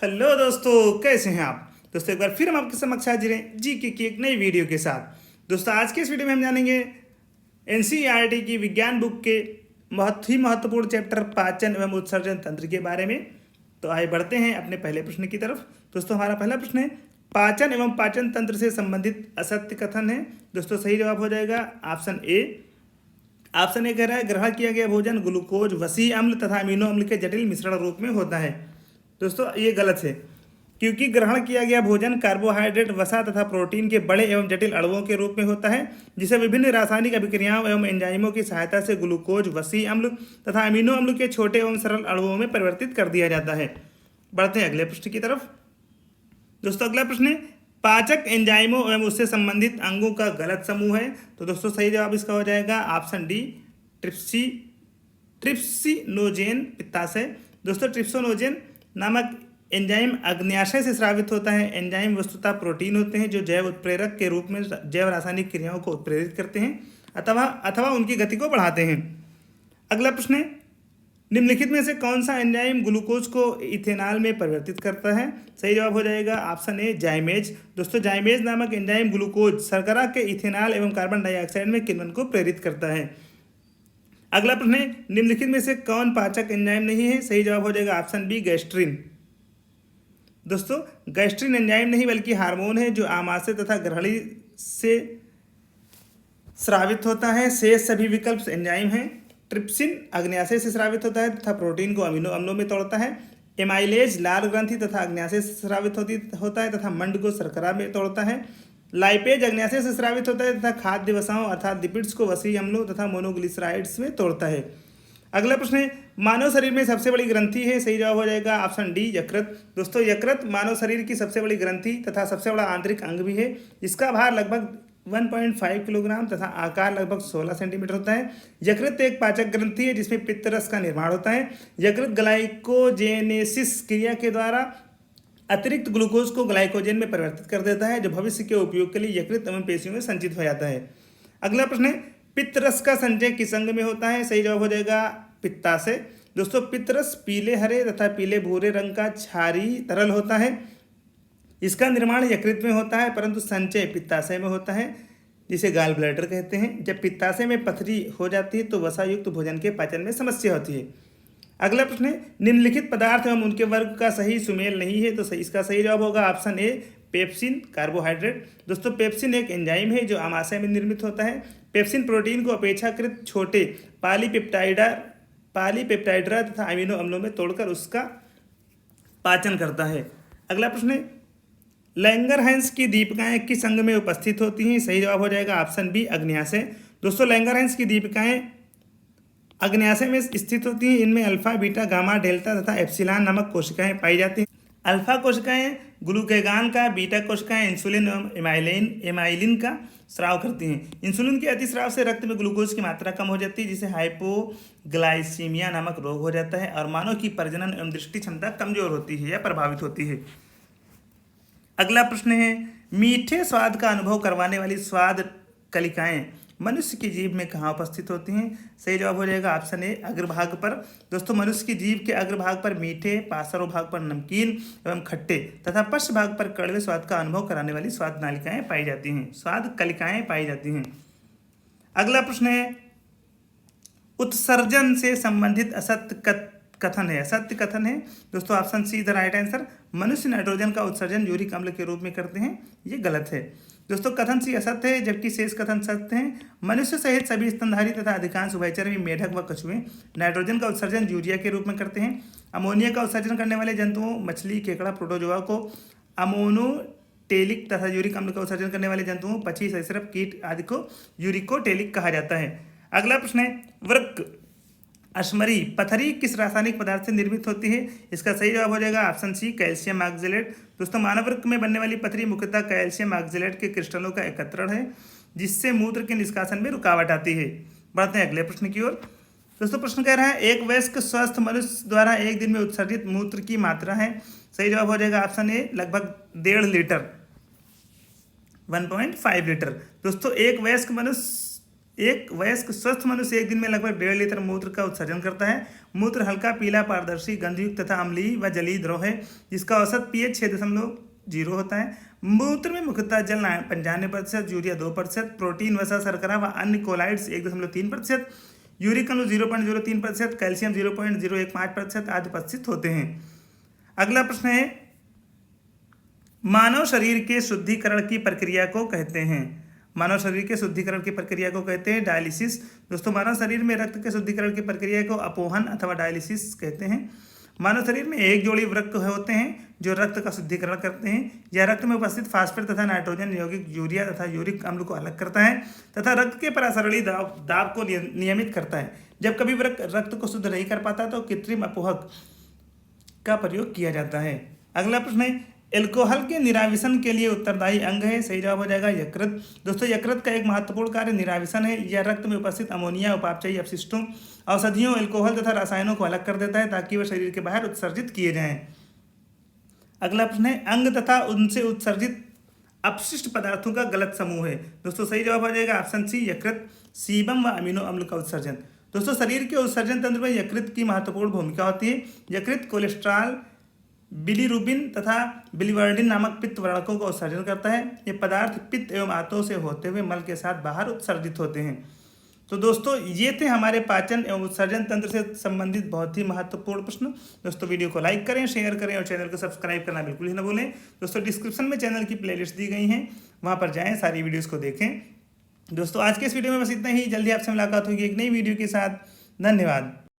Hello दोस्तों, कैसे हैं आप। दोस्तों एक बार फिर हम आपके समक्ष हाजिर हैं जीके की एक नई वीडियो के साथ। दोस्तों आज के इस वीडियो में हम जानेंगे एनसीईआरटी की विज्ञान बुक के बहुत ही महत्वपूर्ण चैप्टर पाचन एवं उत्सर्जन तंत्र के बारे में। तो आइए बढ़ते हैं अपने पहले प्रश्न की तरफ। दोस्तों हमारा पहला प्रश्न है, पाचन एवं पाचन तंत्र से संबंधित असत्य कथन है। दोस्तों सही जवाब हो जाएगा ऑप्शन ए। ऑप्शन ए कह रहा है, ग्रहण किया गया भोजन ग्लूकोज, वसी अम्ल तथा अमीनो अम्ल के जटिल मिश्रण रूप में होता है। दोस्तों ये गलत है, क्योंकि ग्रहण किया गया भोजन कार्बोहाइड्रेट, वसा तथा प्रोटीन के बड़े एवं जटिल अणुओं के रूप में होता है, जिसे विभिन्न रासायनिक अभिक्रियाओं एवं एंजाइमों की सहायता से ग्लूकोज, वसी अम्ल तथा अमीनो अम्ल के छोटे एवं सरल अणुओं में परिवर्तित कर दिया जाता है। बढ़ते हैं अगले प्रश्न की तरफ। दोस्तों अगला प्रश्न है, पाचक एंजाइमों एवं उससे संबंधित अंगों का गलत समूह है। तो दोस्तों सही जवाब इसका हो जाएगा ऑप्शन डी, ट्रिप्सिनोजेन पित्ताशय। दोस्तों ट्रिप्सिनोजेन नामक एंजाइम अग्न्याशय से स्रावित होता है। एंजाइम वस्तुतः प्रोटीन होते हैं जो जैव उत्प्रेरक के रूप में जैव रासायनिक क्रियाओं को उत्प्रेरित करते हैं अथवा उनकी गति को बढ़ाते हैं। अगला प्रश्न है, निम्नलिखित में से कौन सा एंजाइम ग्लूकोज को इथेनॉल में परिवर्तित करता है। सही जवाब हो जाएगा ऑप्शन ए, जाइमेज। दोस्तों जाइमेज नामक एंजाइम ग्लूकोज शर्करा के इथेनॉल एवं कार्बन डाइऑक्साइड में किण्वन को प्रेरित करता है। अगला प्रश्न है, निम्नलिखित में से कौन पाचक एंजाइम नहीं है। सही जवाब हो जाएगा ऑप्शन बी, गैस्ट्रिन। दोस्तों गैस्ट्रिन एंजाइम नहीं बल्कि हार्मोन है जो आमाशय तथा ग्रहणी से स्रावित होता है। शेष सभी विकल्प एंजाइम हैं। ट्रिप्सिन अग्न्याशय से स्रावित होता है तथा प्रोटीन को अमीनो अम्लों में तोड़ता है। एमाइलेज लाल ग्रंथि तथा अग्न्याशय से स्रावित होता है तथा मंड को शर्करा में तोड़ता है। लाइपेज अग्न्याशय से स्रावित होता है तथा खाद्य वसाओं अर्थात लिपिड्स को वसी अम्लों तथा मोनोग्लिसराइड्स में तोड़ता है। अगला प्रश्न है, मानव शरीर में सबसे बड़ी ग्रंथि है। सही जवाब हो जाएगा ऑप्शन डी, यकृत। दोस्तों यकृत मानव शरीर की सबसे बड़ी ग्रंथि तथा सबसे बड़ा आंतरिक अंग भी है। इसका भार लगभग 1.5 किलोग्राम तथा आकार लगभग 16 सेंटीमीटर होता है। यकृत एक पाचक ग्रंथि है जिसमें पित्तरस का निर्माण होता है। यकृत ग्लाइकोजेनेसिस क्रिया के द्वारा अतिरिक्त ग्लूकोज को ग्लाइकोजन में परिवर्तित कर देता है, जो भविष्य के उपयोग के लिए यकृत एवं पेशियों में संचित हो जाता है। अगला प्रश्न है, पित्तरस का संचय किस अंग में होता है। सही जवाब हो जाएगा पित्ताशय। दोस्तों पित्तरस पीले हरे तथा पीले भूरे रंग का क्षारीय तरल होता है। इसका निर्माण यकृत में होता है परंतु संचय पित्ताशय में होता है, जिसे गाल ब्लैडर कहते हैं। जब पित्ताशय में पथरी हो जाती है तो वसायुक्त भोजन के पाचन में समस्या होती है। अगला प्रश्न है, निम्नलिखित पदार्थ एवं उनके वर्ग का सही सुमेल नहीं है। तो इसका सही जवाब होगा ऑप्शन ए, पेप्सिन कार्बोहाइड्रेट। दोस्तों पेप्सिन एक एंजाइम है जो आमाशय में निर्मित होता है। पेप्सिन प्रोटीन को अपेक्षाकृत छोटे पॉलीपेप्टाइडरा तथा अमीनो अम्लों में तोड़कर उसका पाचन करता है। अगला प्रश्न है, लैंगरहैंस की दीपिकाएं किस अंग में उपस्थित होती हैं। सही जवाब हो जाएगा ऑप्शन बी, अग्न्याशय। दोस्तों लैंगरहैंस की दीपिकाएं अग्न्याशय में स्थित होती हैं। इनमें अल्फा, बीटा, गामा, डेल्टा तथा एप्सिलॉन नामक कोशिकाएं पाई जाती हैं। अल्फा कोशिकाएं ग्लूकेगान का, बीटा कोशिकाएं इंसुलिन एवं एमाइलिन का स्राव करती हैं। इंसुलिन के अतिस्राव से रक्त में ग्लूकोज की मात्रा कम हो जाती है, जिसे हाइपोग्लाइसीमिया नामक रोग हो जाता है और मानव की प्रजनन एवं दृष्टि क्षमता कमजोर होती है या प्रभावित होती है। अगला प्रश्न है, मीठे स्वाद का अनुभव करवाने वाली स्वाद कलिकाएं मनुष्य की जीभ में कहाँ उपस्थित होती हैं। सही जवाब हो जाएगा ऑप्शन ए, अग्रभाग पर। दोस्तों मनुष्य की जीभ के अग्रभाग पर मीठे, पार्श्व भाग पर नमकीन एवं खट्टे तथा पश्च भाग पर कड़वे स्वाद का अनुभव कराने वाली स्वाद नालिकाएं पाई जाती हैं, स्वाद कलिकाएं पाई जाती हैं। अगला प्रश्न है, उत्सर्जन से संबंधित असत्य कथन है। असत्य कथन है दोस्तों option see the right answer, मनुष्य नाइट्रोजन का उत्सर्जन यूरिक अम्ल के रूप में करते हैं। ये गलत है। दोस्तों कथन सी असत्य है जबकि शेष कथन सत्य हैं। मनुष्य सहित सभी स्तनधारी तथा अधिकांश उभयचर मेढक व कछुए नाइट्रोजन का उत्सर्जन यूरिया के रूप में करते हैं। अमोनिया का उत्सर्जन करने वाले जंतुओं मछली, केकड़ा, प्रोटोजोआ को अमोनोटेलिक तथा यूरिक अम्ल का उत्सर्जन करने वाले जंतुओं पक्षी, सरीसृप, कीट आदि को यूरिकोटेलिक कहा जाता है। अगला प्रश्न है, वृक्क अश्मरी पथरी किस रासायनिक पदार्थ से निर्मित होती है। इसका सही जवाब हो जाएगा ऑप्शन सी, कैल्शियम ऑक्जेलेट। दोस्तों मानव वृक्क में बनने वाली पथरी मुख्यतः कैल्शियम ऑक्जेलेट के क्रिस्टलों का एकत्रण है, जिससे मूत्र के निष्कासन में रुकावट आती है। बढ़ते हैं अगले प्रश्न की ओर। दोस्तों प्रश्न कह रहा है, एक वयस्क स्वस्थ मनुष्य द्वारा एक दिन में उत्सर्जित मूत्र की मात्रा है। सही जवाब हो जाएगा ऑप्शन ए, लगभग 1.5 लीटर, 1.5 लीटर। दोस्तों एक वयस्क मनुष्य एक वयस्क स्वस्थ मनुष्य एक दिन में लगभग 1.5 लीटर मूत्र का उत्सर्जन करता है। मूत्र हल्का पीला, पारदर्शी, गंधयुक्त तथा अम्लीय व जलीय द्रव है जिसका औसत pH 6.0 होता है। मूत्र में मुख्यतः जल 95%, यूरिया 2%, प्रोटीन, वसा, शर्करा व अन्य कोलाइड्स 1.3%, यूरिक अम्ल 0.03%, कैल्शियम 0.015% आदि उपस्थित होते हैं। अगला प्रश्न है, मानव शरीर के शुद्धिकरण की प्रक्रिया को कहते हैं। मानव शरीर के शुद्धिकरण की प्रक्रिया को कहते हैं डायलिसिस। दोस्तों, मानव शरीर में रक्त के शुद्धिकरण की प्रक्रिया को अपोहन अथवा डायलिसिस कहते हैं। मानव शरीर में एक जोड़ी वृक्क होते हैं जो रक्त का शुद्धिकरण करते हैं। यह रक्त में उपस्थित फास्फेट तथा नाइट्रोजन यौगिक यूरिया तथा यूरिक अम्ल को अलग करता है तथा रक्त के परासरणी दाब को नियमित करता है। जब कभी वृक्क रक्त को शुद्ध नहीं कर पाता तो कृत्रिम अपोहक का प्रयोग किया जाता है। अगला प्रश्न है, एल्कोहल के निराविशन के लिए उत्तरदायी अंग है। सही जवाब हो जाएगा यकृत। दोस्तों, यकृत का एक महत्वपूर्ण कार्य निराविशन है। यह रक्त में उपस्थित अमोनिया, उपापचयी अपशिष्टों, औषधियों, एल्कोहल तथा रसायनों को अलग कर देता है ताकि वह शरीर के बाहर उत्सर्जित किए जाएं। अगला प्रश्न है, अंग तथा उनसे उत्सर्जित अपशिष्ट पदार्थों का गलत समूह है। दोस्तों, सही जवाब हो जाएगा ऑप्शन सी, यकृत, सीबम व अमीनो अम्ल का उत्सर्जन। दोस्तों, शरीर के उत्सर्जन तंत्र में यकृत की महत्वपूर्ण भूमिका होती है। यकृत कोलेस्ट्रॉल, बिलीरुबिन तथा बिलीवर्डिन नामक पित्त वर्णकों का उत्सर्जन करता है। ये पदार्थ पित्त एवं आंतों से होते हुए मल के साथ बाहर उत्सर्जित होते हैं। तो दोस्तों, ये थे हमारे पाचन एवं उत्सर्जन तंत्र से संबंधित बहुत ही महत्वपूर्ण प्रश्न। दोस्तों, वीडियो को लाइक करें, शेयर करें और चैनल को सब्सक्राइब करना बिल्कुल ही न भूलें। दोस्तों, डिस्क्रिप्शन में चैनल की प्लेलिस्ट दी गई हैं, वहाँ पर जाएँ, सारी वीडियोज़ को देखें। दोस्तों, आज के इस वीडियो में बस इतना ही। जल्दी आपसे मुलाकात होगी एक नई वीडियो के साथ। धन्यवाद।